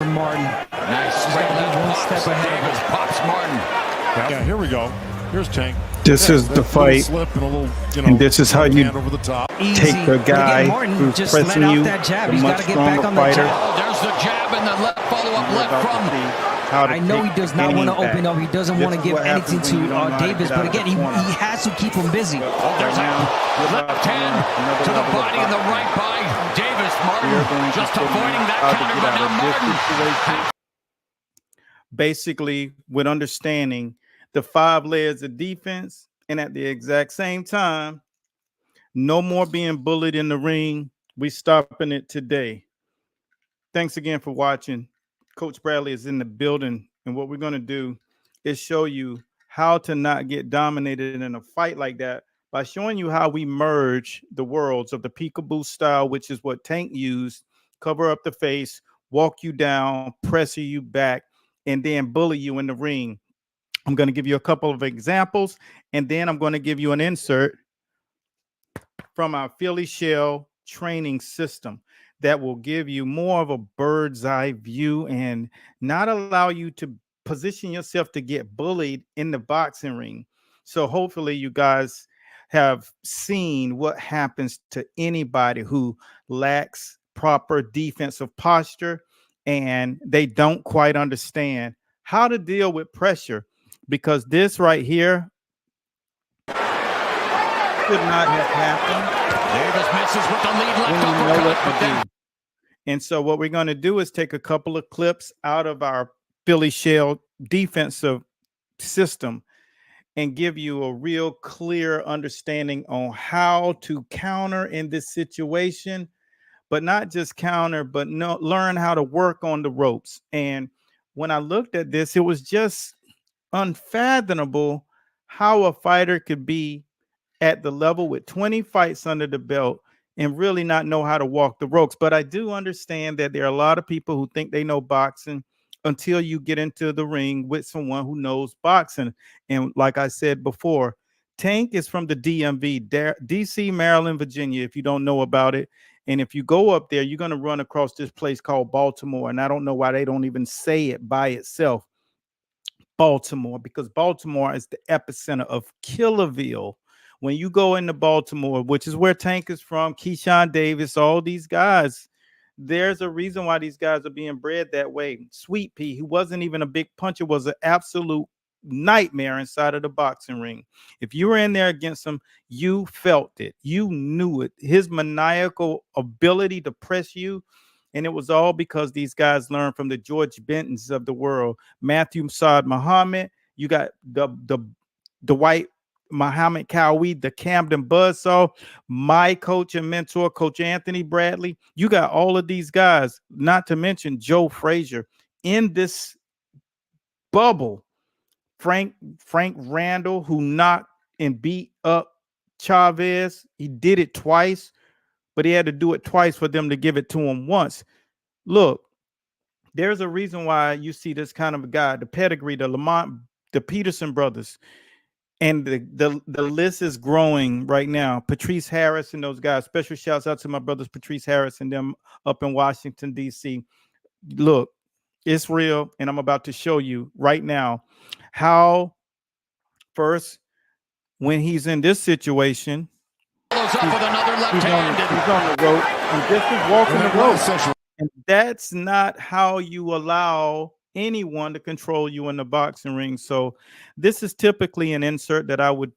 Martin. Nice right left one pops. step ahead. Davis pops Martin. Yeah, here we go. Here's Tank. This is the fight, slip and, a little, and this is how you over the top. take the guy Martin who's just pressing let out you, that jab. the He's much got to get back stronger on the fighter. jab. Oh, there's the jab and the left follow-up left from. I know he does not want to open up. He doesn't want to give anything to Davis, but again, he has to keep him busy. Oh, there's a left hand to the body and the right by Davis. Martin just avoiding that counter, but now Martin. Basically, with understanding the 5 layers of defense, and at the exact same time, no more being bullied in the ring. We stopping it today. Thanks again for watching. Coach Bradley is in the building, and what we're going to do is show you how to not get dominated in a fight like that by showing you how we merge the worlds of the peekaboo style, which is what Tank used, cover up the face, walk you down, pressure you back, and then bully you in the ring. I'm going to give you a couple of examples, and then I'm going to give you an insert from our Philly Shell training system that will give you more of a bird's eye view and not allow you to position yourself to get bullied in the boxing ring. So hopefully you guys have seen what happens to anybody who lacks proper defensive posture and they don't quite understand how to deal with pressure, because this right here could not have happened. Davis misses with the lead left uppercut. And so what we're going to do is take a couple of clips out of our Philly Shell defensive system and give you a real clear understanding on how to counter in this situation, but not just counter, but learn how to work on the ropes. And when I looked at this, it was just unfathomable how a fighter could be at the level with 20 fights under the belt and really not know how to walk the ropes. But I do understand that there are a lot of people who think they know boxing until you get into the ring with someone who knows boxing. And like I said before, Tank is from the DMV, DC, Maryland, Virginia, if you don't know about it. And if you go up there, you're going to run across this place called Baltimore. And I don't know why they don't even say it by itself, Baltimore, because Baltimore is the epicenter of Killerville. When you go into Baltimore, which is where Tank is from, Keyshawn Davis, all these guys, there's a reason why these guys are being bred that way. Sweet Pea, who wasn't even a big puncher, was an absolute nightmare inside of the boxing ring. If you were in there against him, you felt it. You knew it. His maniacal ability to press you. And it was all because these guys learned from the George Bentons of the world. Matthew Saad Muhammad, you got the Dwight Muhammad Cowie, the Camden Buzzsaw, my coach and mentor, Coach Anthony Bradley. You got all of these guys, not to mention Joe Frazier in this bubble. Frank Randall, who knocked and beat up Chavez. He did it twice, but he had to do it twice for them to give it to him once. Look, there's a reason why you see this kind of a guy, the pedigree, the Lamont, the Peterson brothers. And the list is growing right now. Patrice Harris and those guys. Special shouts out to my brothers Patrice Harris and them up in Washington, D.C. Look, it's real, and I'm about to show you right now how, first, when he's in this situation, Follows up with another left hand. He's on the rope, and this is walking the rope. And that's not how you allow anyone to control you in the boxing ring. So this is typically an insert that I would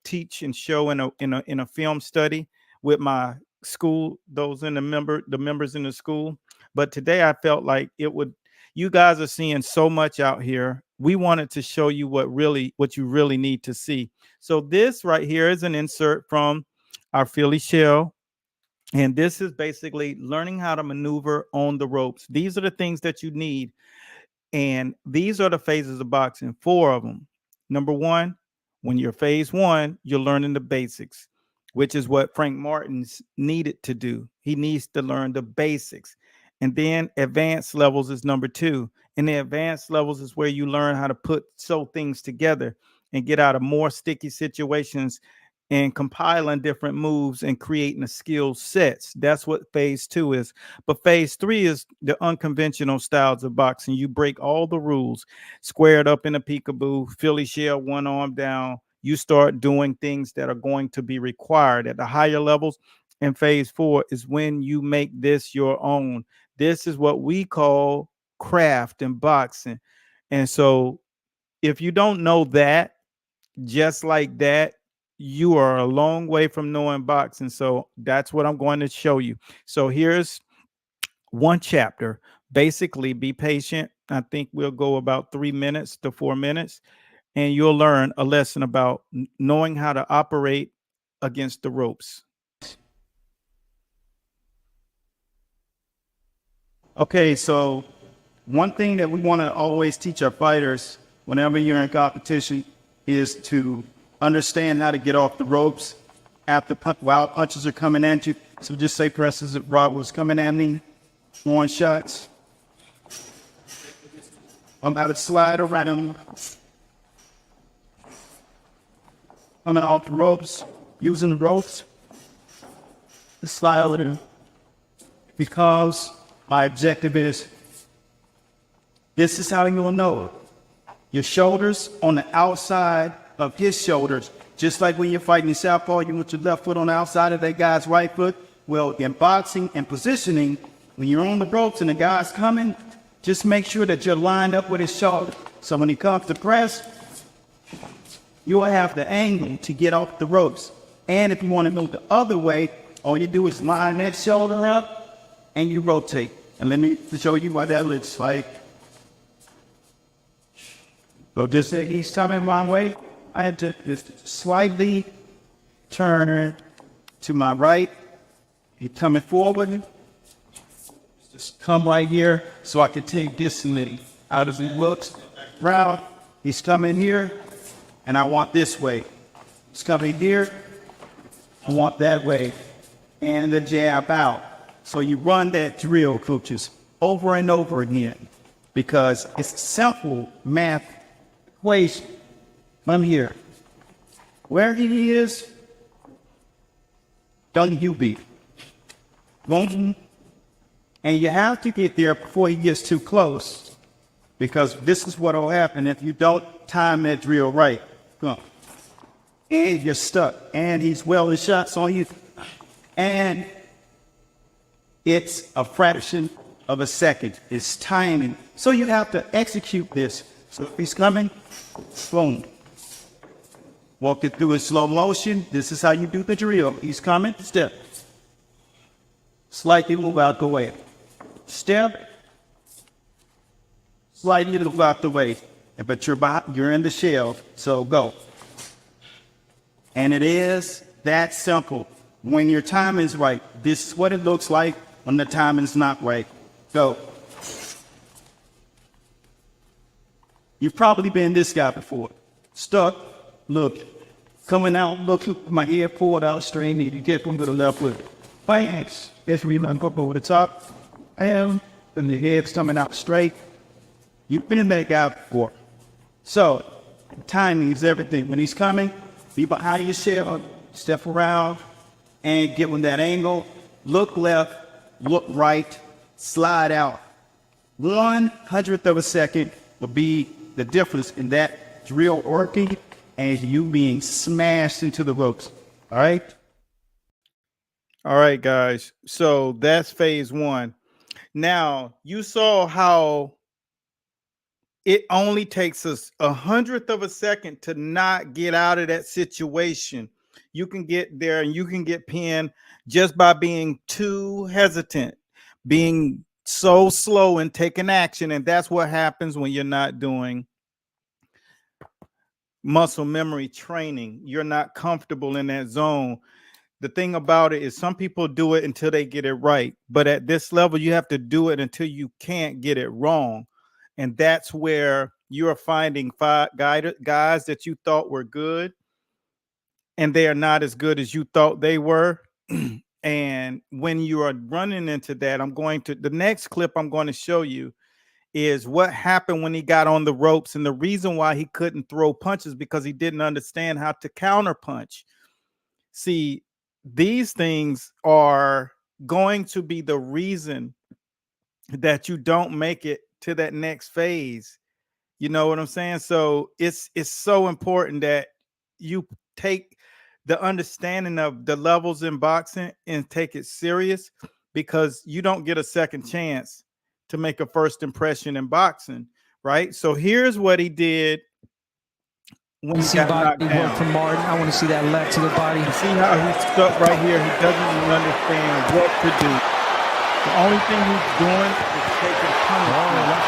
teach and show in a film study with my school, those in the members in the school. But today I felt like you guys are seeing so much out here. We wanted to show you what you really need to see. So this right here is an insert from our Philly Shell. And this is basically learning how to maneuver on the ropes. These are the things that you need. And these are the phases of boxing, 4 of them. Number 1, when you're phase 1, you're learning the basics, which is what Frank Martin's needed to do. He needs to learn the basics. And then advanced levels is number 2. And the advanced levels is where you learn how to sew things together and get out of more sticky situations and compiling different moves and creating a skill sets. That's what phase 2 is. But phase 3 is the unconventional styles of boxing. You break all the rules, squared up in a peekaboo, Philly shell, one arm down. You start doing things that are going to be required at the higher levels. And phase 4 is when you make this your own. This is what we call craft in boxing. And so if you don't know that, just like that, you are a long way from knowing boxing. So that's what I'm going to show you. So here's one chapter. Basically, be patient. I think we'll go about 3 minutes to 4 minutes, and you'll learn a lesson about knowing how to operate against the ropes. Okay, so one thing that we want to always teach our fighters whenever you're in competition is to understand how to get off the ropes after while punches are coming at you. So just say, for instance, if Rob was coming at me, throwing shots, I'm about to slide around him, coming off the ropes, using the ropes to slide over him, because my objective is, this is how you'll know it. Your shoulders on the outside of his shoulders, just like when you're fighting southpaw, you put your left foot on the outside of that guy's right foot. Well, in boxing and positioning, when you're on the ropes and the guy's coming, just make sure that you're lined up with his shoulder. So when he comes to press, you'll have the angle to get off the ropes. And if you want to move the other way, all you do is line that shoulder up and you rotate. And let me show you what that looks like. So just say he's coming my way, I had to just slightly turn to my right. He's coming forward. Just come right here so I can take distance out of his looks. Round. He's coming here, and I want this way. He's coming here. I want that way. And the jab out. So you run that drill, coaches, over and over again, because it's simple math equation. I'm here. Where he is, don't you be. And you have to get there before he gets too close, because this is what will happen if you don't time that drill right. Come on. And you're stuck, and he's welding shots on you, and it's a fraction of a second. It's timing. So you have to execute this. So if he's coming, boom. Walk it through in slow motion. This is how you do the drill. He's coming, step. Slightly move out the way. Step. Slightly move out the way. But you're in the shell, so go. And it is that simple. When your timing is right, this is what it looks like when the timing's not right. Go. You've probably been this guy before. Stuck, look, coming out, look, my head pulled out straight, you get from to the left foot. Bang, it's really up over the top. And the head's coming out straight. You've been that guy before. So, timing is everything. When he's coming, be behind your shell, step around, and get with that angle. Look left, look right, slide out. 1/100th of a second will be the difference in that drill working and you being smashed into the ropes. All right? All right, guys. So that's phase 1. Now, you saw how it only takes us 1/100th of a second to not get out of that situation. You can get there and you can get pinned just by being too hesitant, being so slow in taking action. And that's what happens when you're not doing muscle memory training. You're not comfortable in that zone. The thing about it is some people do it until they get it right. But at this level, you have to do it until you can't get it wrong. And that's where you're finding guys that you thought were good, and they are not as good as you thought they were. And when you are running into that, the next clip I'm going to show you is what happened when he got on the ropes. And the reason why he couldn't throw punches because he didn't understand how to counter punch. See, these things are going to be the reason that you don't make it to that next phase. You know what I'm saying? So it's so important that you take the understanding of the levels in boxing and take it serious, because you don't get a second chance to make a first impression in boxing, right? So here's what he did when he got knocked body down. work from Martin. I want to see that left to the body. You see how he's stuck right here? He doesn't even understand what to do. The only thing he's doing is taking punishment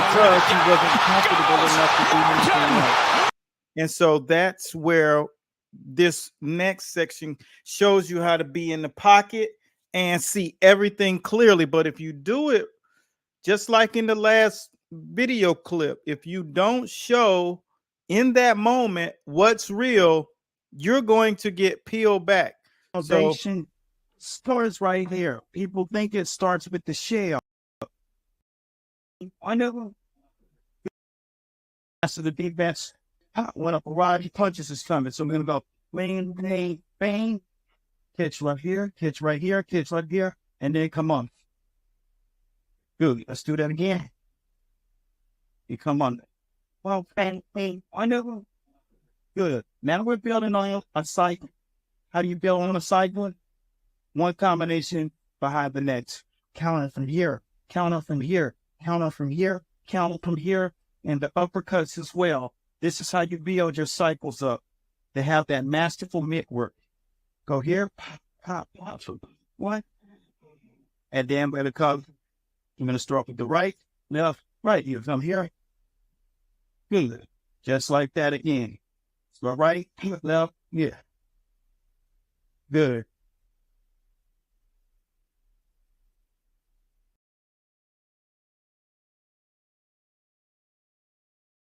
because he wasn't comfortable enough to do anything else. And so that's where this next section shows you how to be in the pocket and see everything clearly. But if you do it just like in the last video clip, if you don't show in that moment what's real, you're going to get peeled back. Foundation starts right here. People think it starts with the shell. I know. After the defense, when a variety punches is coming, so I'm gonna go bang, bang, bang, catch right here, catch right here, catch right here, and then come on. Good. Let's do that again. You come on. Well, bang, bang. I know. Good. Now we're building on a cycle. How do you build on a cycle? One combination behind the next. Counter from here, counter from here, counter from here, counter from here, and the uppercuts as well. This is how you build your cycles up. They have that masterful mitt work. Go here, pop, pop, pop. What? And then when it comes, I'm going to start with the right, left, right. You come here. Good. Just like that again. So right, left, yeah. Good.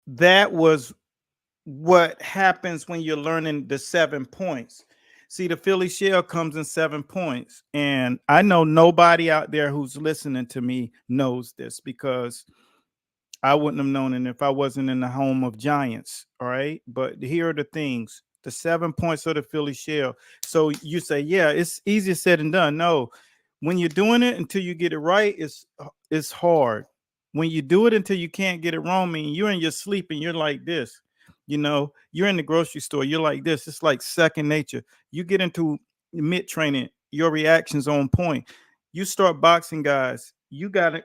That was what happens when you're learning the 7 points. See, the Philly shell comes in 7 points. And I know nobody out there who's listening to me knows this, because I wouldn't have known it if I wasn't in the home of giants. All right. But here are the things, the 7 points of the Philly shell. So you say, yeah, it's easier said than done. No, when you're doing it until you get it right, it's hard. When you do it until you can't get it wrong, mean you're in your sleep and you're like this. You know, you're in the grocery store, you're like this. It's like second nature. You get into mid training, your reactions on point. You start boxing guys, you got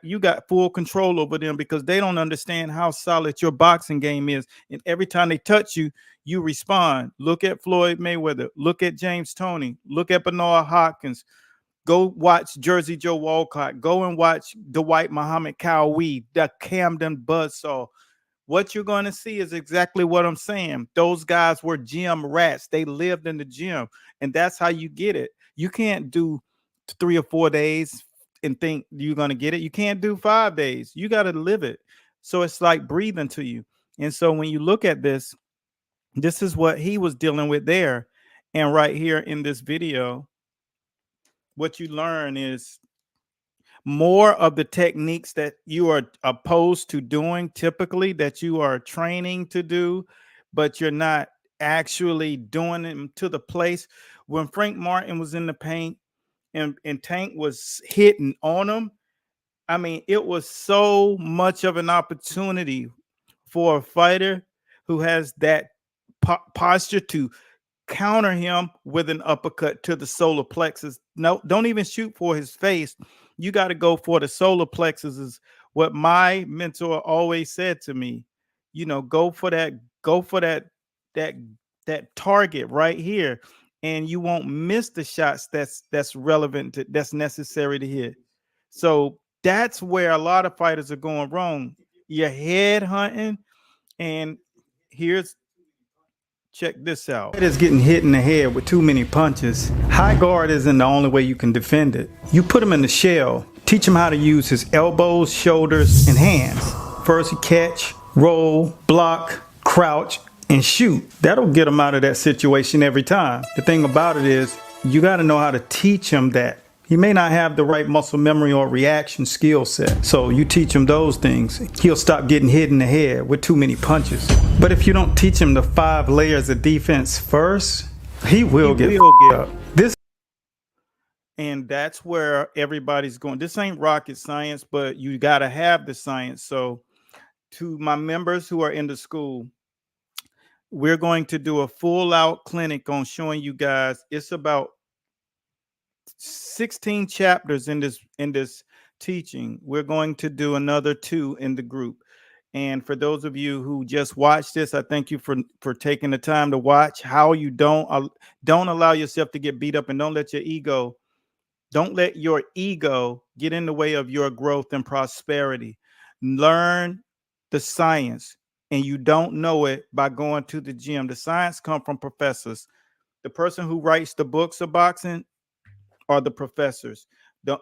full control over them, because they don't understand how solid your boxing game is. And every time they touch you, you respond. Look at Floyd Mayweather. Look at James Toney. Look at Bernard Hopkins. Go watch Jersey Joe Walcott. Go and watch Dwight Muhammad Cowee, the Camden Buzzsaw. What you're going to see is exactly what I'm saying. Those guys were gym rats. They lived in the gym, and that's how you get it. You can't do 3 or 4 days and think you're going to get it. You can't do 5 days. You got to live it. So it's like breathing to you. And so when you look at this, this is what he was dealing with there. And right here in this video, what you learn is more of the techniques that you are opposed to doing typically, that you are training to do, but you're not actually doing them to the place. When Frank Martin was in the paint and Tank was hitting on him, I mean, it was so much of an opportunity for a fighter who has that posture to counter him with an uppercut to the solar plexus. No, don't even shoot for his face. You got to go for the solar plexus, is what my mentor always said to me. You know, go for that target right here, and you won't miss the shots that's relevant to, that's necessary to hit. So that's where a lot of fighters are going wrong. You're head hunting, and check this out. It is getting hit in the head with too many punches. High guard isn't the only way you can defend it. You put him in the shell, teach him how to use his elbows, shoulders, and hands. First, you catch, roll, block, crouch, and shoot. That'll get him out of that situation every time. The thing about it is, you got to know how to teach him that. He may not have the right muscle memory or reaction skill set. So you teach him those things, he'll stop getting hit in the head with too many punches. But if you don't teach him the 5 layers of defense first, He will get up. This, and that's where everybody's going. This ain't rocket science, but you got to have the science. So, to my members who are in the school, we're going to do a full out clinic on showing you guys. It's about 16 chapters in this teaching. We're going to do another 2 in the group. And for those of you who just watched this, I thank you for taking the time to watch. How you don't allow yourself to get beat up, and don't let your ego get in the way of your growth and prosperity. Learn the science, and you don't know it by going to the gym. The science comes from professors. The person who writes the books of boxing are the professors.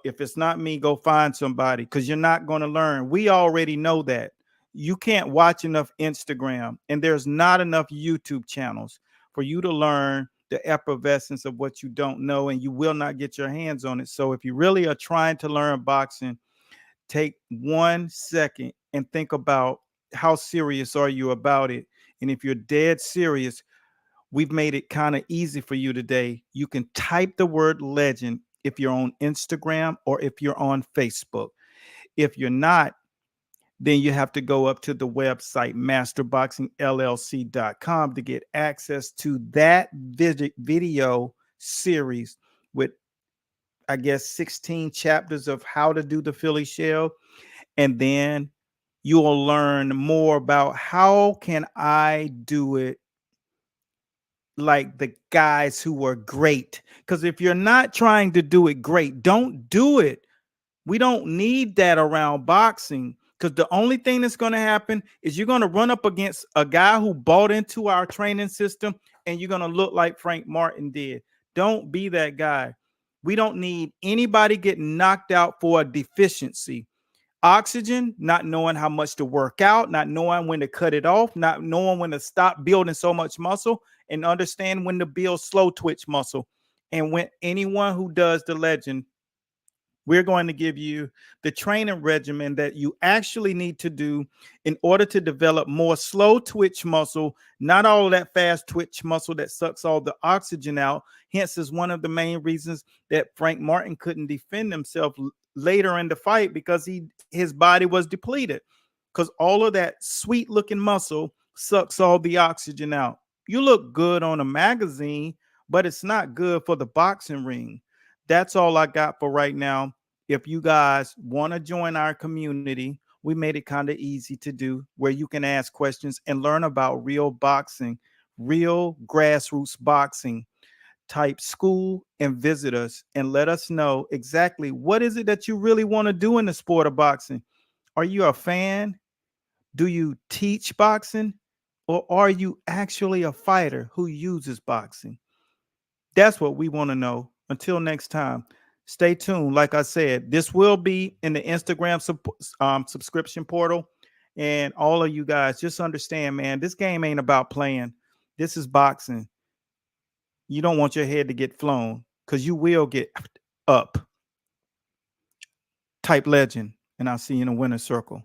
If it's not me, go find somebody, because you're not going to learn. We already know that. You can't watch enough Instagram, and there's not enough YouTube channels for you to learn the effervescence of what you don't know, and you will not get your hands on it. So if you really are trying to learn boxing, take 1 second and think about how serious are you about it. And if you're dead serious, we've made it kind of easy for you today. You can type the word legend if you're on Instagram or if you're on Facebook. If you're not, then you have to go up to the website masterboxingllc.com to get access to that video series with, I guess, 16 chapters of how to do the Philly shell. And then you will learn more about how can I do it like the guys who were great. Because if you're not trying to do it great, don't do it. We don't need that around boxing, because the only thing that's going to happen is you're going to run up against a guy who bought into our training system, and you're going to look like Frank Martin did. Don't be that guy. We don't need anybody getting knocked out for a deficiency. Oxygen, not knowing how much to work out, not knowing when to cut it off, not knowing when to stop building so much muscle, and understand when to build slow twitch muscle. And when anyone who does the legend, we're going to give you the training regimen that you actually need to do in order to develop more slow twitch muscle, not all that fast twitch muscle that sucks all the oxygen out. Hence is one of the main reasons that Frank Martin couldn't defend himself later in the fight, because his body was depleted, because all of that sweet looking muscle sucks all the oxygen out. You look good on a magazine, but it's not good for the boxing ring. That's all I got for right now. If you guys want to join our community, we made it kind of easy to do, where you can ask questions and learn about real boxing, real grassroots boxing type school, and visit us and let us know exactly what is it that you really want to do in the sport of boxing. Are you a fan? Do you teach boxing? Or are you actually a fighter who uses boxing? That's what we want to know. Until next time, stay tuned. Like I said, this will be in the Instagram subscription portal. And all of you guys, just understand, man, this game ain't about playing. This is boxing. You don't want your head to get flown, because you will get up. Type legend, and I'll see you in a winner's circle.